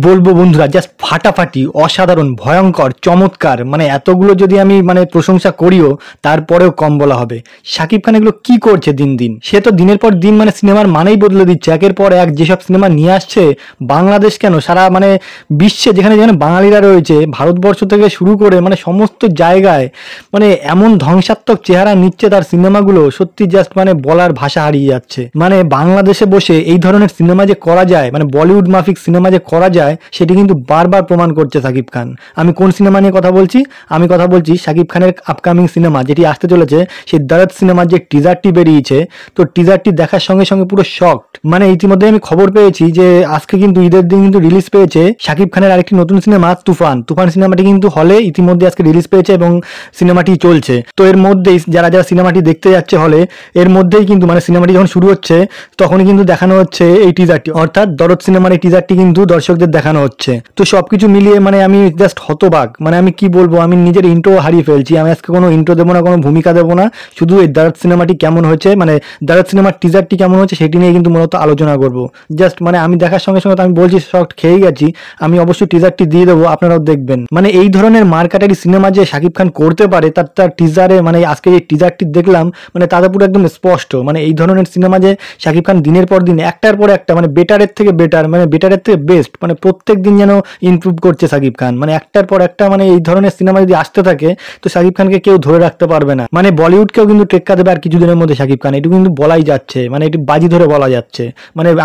বলবো বন্ধুরা, জাস্ট ফাটাফাটি, অসাধারণ, ভয়ঙ্কর, চমৎকার, মানে এতগুলো যদি আমি প্রশংসা করিও তারপরেও কম বলা হবে। শাকিব খান এগুলো কি করছে দিন দিন, সে তো দিনের পর দিন সিনেমার মানেই বদলে দিচ্ছে, একের পর এক যেসব সিনেমা নিয়ে আসছে। বাংলাদেশ কেন, সারা বিশ্বে যেখানে যেখানে বাঙালিরা রয়েছে, ভারতবর্ষ থেকে শুরু করে সমস্ত জায়গায় এমন ধ্বংসাত্মক চেহারা নিচ্ছে তার সিনেমাগুলো, সত্যি জাস্ট বলার ভাষা হারিয়ে যাচ্ছে। বাংলাদেশে বসে এই ধরনের সিনেমা যে করা যায়, বলিউড মাফিক সিনেমা যে করা যায়, সেটি কিন্তু বারবার প্রমাণ করছে শাকিব খান। আমি কোন সিনেমা নিয়ে কথা বলছি? আমি কথা বলছি শাকিব খানের আপকামিং সিনেমা যেটি আসতে চলেছে, সেই দরদ সিনেমার যে টিজারটি বেরিয়েছে, তো টিজারটি দেখার সঙ্গে সঙ্গে পুরো শকড। ইতিমধ্যে আমি খবর পেয়েছি যে আজকে কিন্তু ঈদের দিন কিন্তু রিলিজ পেয়েছে শাকিব খানের আরেকটি নতুন সিনেমা তুফান। তুফান সিনেমাটি কিন্তু হলে ইতিমধ্যে আজকে রিলিজ পেয়েছে এবং সিনেমাটি চলছে। তো এর মধ্যেই যারা যারা সিনেমাটি দেখতে যাচ্ছে হলে, এর মধ্যেই কিন্তু সিনেমাটি যখন শুরু হচ্ছে তখনই কিন্তু দেখানো হচ্ছে এই টিজারটি, অর্থাৎ দরদ সিনেমার এই টিজারটি কিন্তু দর্শকদের দেখানো হচ্ছে। তো সবকিছু মিলিয়ে আমি জাস্ট হতবাক। আমি কি বলবো, আমি নিজের ইন্ট্রো হারিয়ে ফেলছি। আমি আজকে কোনো ইন্ট্রো দেবো না, কোনো ভূমিকা দেবো না, শুধু এই দরদ সিনেমাটি কেমন হয়েছে, দরদ সিনেমার টিজারটি কেমন হয়েছে সেটি নিয়ে কিন্তু মূলত আলোচনা করবো। জাস্ট আমি দেখার সঙ্গে সঙ্গে তো আমি বলছি শক খেয়ে গেছি। আমি অবশ্যই টিজারটি দিয়ে দেবো, আপনারাও দেখবেন। এই ধরনের মারকাটারি সিনেমা যে শাকিব খান করতে পারে, তার টিজারে আজকে যে টিজারটি দেখলাম, তাতে পুরো একদম স্পষ্ট। এই ধরনের সিনেমা যে শাকিব খান দিনের পর দিন একটার পর একটা বেটারের থেকে বেটার, বেটারের থেকে বেস্ট, প্রত্যেক দিন যেন ইমপ্রুভ করছে শাকিব খান। একটার পর একটা এই ধরনের সিনেমা যদি আসতে থাকে তো শাকিব খানকে কেউ ধরে রাখতে পারবে না। বলিউডকেও কিন্তু টেক্কা দেবে আর কিছুদিনের মধ্যে শাকিব খান, এটুকু কিন্তু বলাই যাচ্ছে, এটি বাজি ধরে বলা যাচ্ছে।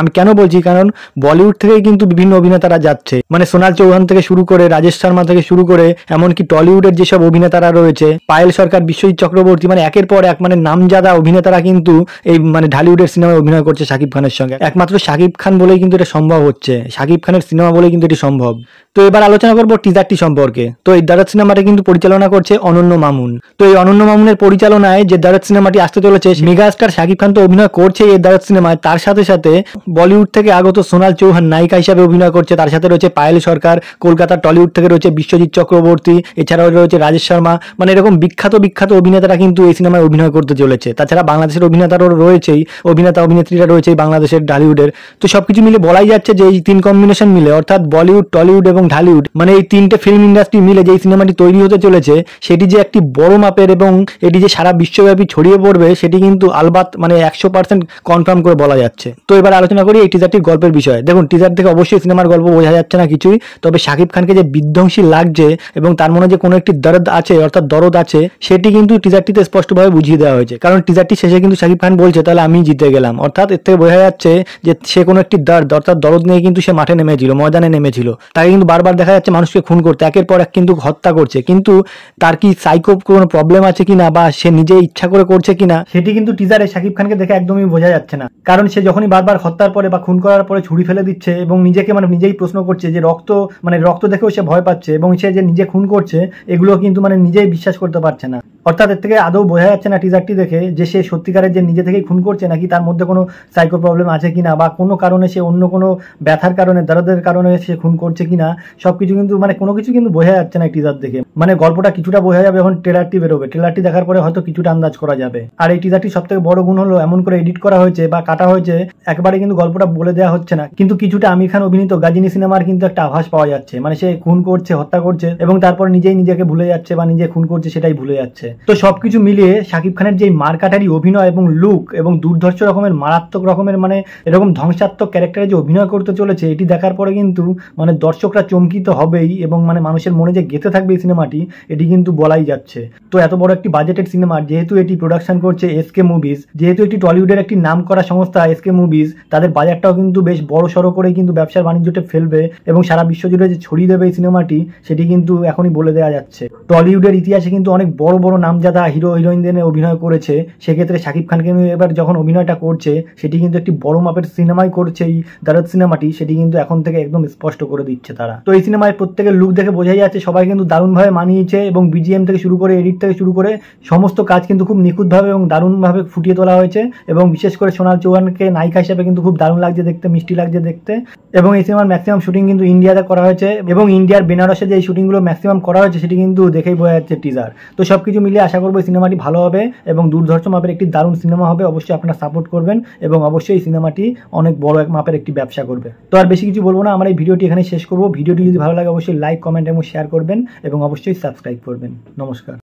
আমি কেন বলছি, কারণ বলিউড থেকেই কিন্তু বিভিন্ন অভিনেতারা যাচ্ছে, সোনাল চৌহান থেকে শুরু করে, রাজেশ শর্মা থেকে শুরু করে, এমনকি টলিউডের যেসব অভিনেতারা রয়েছে, পায়েল সরকার, বিশ্বজিৎ চক্রবর্তী, একের পর এক নামজাদা অভিনেতারা কিন্তু এই ঢালিউডের সিনেমায় অভিনয় করছে শাকিব খানের সঙ্গে। একমাত্র শাকিব খান বলেই কিন্তু এটা সম্ভব হচ্ছে, শাকিব খানের সিনেমা বলেই কিন্তু এটি সম্ভব। তো এবার আলোচনা করবো টিজারটি সম্পর্কে। তো এই দরদ সিনেমাটা কিন্তু পরিচালনা করছে অনন্য মামুন। তো এই অনন্য মামুনের পরিচালনায় যে দরদ সিনেমাটি আসতে চলেছে, মেগাস্টার শাকিব খান তো অভিনয় করছে এই দরদ সিনেমায়, তার সাথে সাথে বলিউড থেকে আগত সোনাল চৌহান নায়িকা হিসাবে অভিনয় করছে, তার সাথে রয়েছে পায়েল সরকার, কলকাতার টলিউড থেকে রয়েছে বিশ্বজিৎ চক্রবর্তী, এছাড়াও রয়েছে রাজেশ শর্মা। এরকম বিখ্যাত বিখ্যাত অভিনেতারা কিন্তু এই সিনেমায় অভিনয় করতে চলেছে। তাছাড়া বাংলাদেশের অভিনেতারও রয়েছেই, অভিনেতা অভিনেত্রীরা রয়েছেই বাংলাদেশের ঢালিউডের। তো সবকিছু মিলে বলাই যাচ্ছে যে এই তিন কম্বিনেশন মিলে, অর্থাৎ বলিউড, টলিউড এবং ঢালিউড, এই তিনটে ফিল্ম ইন্ডাস্ট্রি মিলে যে সিনেমাটি তৈরি হতে চলেছে, সেটি যে একটি বড় মাপের এবং এটি যে সারা বিশ্বব্যাপী ছড়িয়ে পড়বে, সেটি কিন্তু আলবাত 100% কনফার্ম করে বলা যাচ্ছে। তো এবার আলোচনা করি এই টিজারটির গল্পের বিষয়ে। দেখুন, টিজার থেকে অবশ্যই সিনেমার গল্প বোঝা যাচ্ছে না কিছুই, তবে শাকিব খানকে যে বিধ্বংসী লাগছে এবং তার মনে যে কোনো একটি দরদ আছে, অর্থাৎ দরদ আছে, সেটি কিন্তু টিজারটিতে স্পষ্টভাবে বুঝিয়ে দেওয়া হয়েছে। কারণ টিজারটি শেষে কিন্তু শাকিব খান বলছে তাহলে আমি জিতে গেলাম, অর্থাৎ এর থেকে বোঝা যাচ্ছে যে সে কোনো একটি দর্দ, অর্থাৎ দরদ নিয়ে কিন্তু সে মাঠে নেমেছিল, ময়দানে নেমেছিল। তাকে কিন্তু বারবার দেখা যাচ্ছে মানুষকে খুন করতে, একের পর এক কিন্তু হত্যা করছে। কিন্তু তার কি সাইকো কোনো প্রবলেম আছে কিনা, বা সে নিজে ইচ্ছা করে করছে কিনা, সেটি কিন্তু টিজারে শাকিব খানকে দেখে একদমই বোঝা যাচ্ছে না। কারণ সে যখনই বারবার হত্যার পরে বা খুন করার পরে ছুরি ফেলে দিচ্ছে এবং নিজেকে নিজেই প্রশ্ন করছে যে রক্ত রক্ত দেখেও সে ভয় পাচ্ছে, এবং সে যে নিজে খুন করছে এগুলো কিন্তু নিজেই বিশ্বাস করতে পারছে না। অর্থাৎ এর থেকে আদৌ বোঝা যাচ্ছে না টিজারটি দেখে যে সে সত্যিকারের যে নিজে থেকেই খুন করছে, নাকি তার মধ্যে কোনো সাইকো প্রবলেম আছে কিনা, বা কোনো কারণে সে অন্য কোনো ব্যথার কারণে, দরদের কারণে সে খুন করছে কিনা। সবকিছু কিন্তু কোনো কিছু কিন্তু বোঝা যাচ্ছে না টিজার দেখে। গল্পটা কিছুটা বোঝা যাবে যখন ট্রেলারটি বেরোবে, ট্রেলারটি দেখার পরে হয়তো কিছুটা আন্দাজ করা যাবে। আর এই টিজারটি সব থেকে বড় গুণ হলো এমন করে এডিট করা হয়েছে বা কাটা হয়েছে, একবারে কিন্তু গল্পটা বলে দেওয়া হচ্ছে না, কিন্তু কিছুটা আমির খান অভিনীত গাজিনী সিনেমার কিন্তু একটা আভাস পাওয়া যাচ্ছে। সে খুন করছে, হত্যা করছে এবং তারপর নিজেই নিজেকে ভুলে যাচ্ছে বা নিজে খুন করছে সেটাই ভুলে যাচ্ছে। তো সবকিছু মিলিয়ে শাকিব খানের যে মারকাটারি অভিনয় এবং লুক এবং দুর্ধর্ষ রকমের, মারাত্মক রকমের এরকম ধ্বংসাত্মক ক্যারেক্টারে যে অভিনয় করতে চলেছে, এটি দেখার পরে কিন্তু দর্শকরা চমকিত হবেই এবং মানুষের মনে যে গেঁথে থাকবে এই সিনেমাটি, এটি কিন্তু বলাই যাচ্ছে। তো এত বড় একটি বাজেটের সিনেমা, যেহেতু এটি প্রোডাকশন করছে এসকে মুভিজ, যেহেতু এটি টলিউডের একটি নাম করা সংস্থা এসকে মুভিজ, তাদের বাজারটাও কিন্তু বেশ বড় সড়ো করে কিন্তু ব্যবসার বাণিজ্যতে ফেলবে এবং সারা বিশ্ব জুড়ে যে ছড়িয়ে দেবে এই সিনেমাটি, সেটি কিন্তু এখনই বলে দেওয়া যাচ্ছে। টলিউডের ইতিহাসে কিন্তু অনেক বড় বড় নামজাদা হিরো হিরোইনদের অভিনয় করেছে, সেক্ষেত্রে শাকিব খানকে এবার যখন অভিনয়টা করছে, সেটি কিন্তু একটি বড় মাপের সিনেমাই করছে এই দরদ সিনেমাটি, সেটি কিন্তু এখন থেকে একদম স্পষ্ট করে দিচ্ছে তারা। তো এই সিনেমায় প্রত্যেকের লুক দেখে বোঝাই যাচ্ছে সবাই কিন্তু দারুণভাবে মানিয়েছে, এবং বিজিএম থেকে শুরু করে, এডিট থেকে শুরু করে সমস্ত কাজ কিন্তু খুব নিখুঁতভাবে এবং দারুণভাবে ফুটিয়ে তোলা হয়েছে। এবং বিশেষ করে সোনাল চৌহানকে নায়িকা হিসেবে কিন্তু খুব দারুণ লাগছে দেখতে, মিষ্টি লাগছে দেখতে। এবং এই সিনেমার ম্যাক্সিমাম শুটিং কিন্তু ইন্ডিয়াতে করা হয়েছে, এবং ইন্ডিয়ার বেনারসে যে শুটিংগুলো ম্যাক্সিমাম করা হয়েছে সেটি কিন্তু দেখেই বোঝা যাচ্ছে টিজার। তো সবকিছু মিলিয়ে দিলে আশা করবো এই সিনেমাটি ভালো হবে এবং দুর্ধর্ষ মাপের একটি দারুণ সিনেমা হবে। অবশ্যই আপনারা সাপোর্ট করবেন এবং অবশ্যই এই সিনেমাটি অনেক বড় এক মাপের একটি ব্যবসা করবে। তো আর বেশি কিছু বলবো না, আমার এই ভিডিওটি এখানে শেষ করবো। ভিডিওটি যদি ভালো লাগে অবশ্যই লাইক, কমেন্ট এবং শেয়ার করবেন এবং অবশ্যই সাবস্ক্রাইব করবেন। নমস্কার।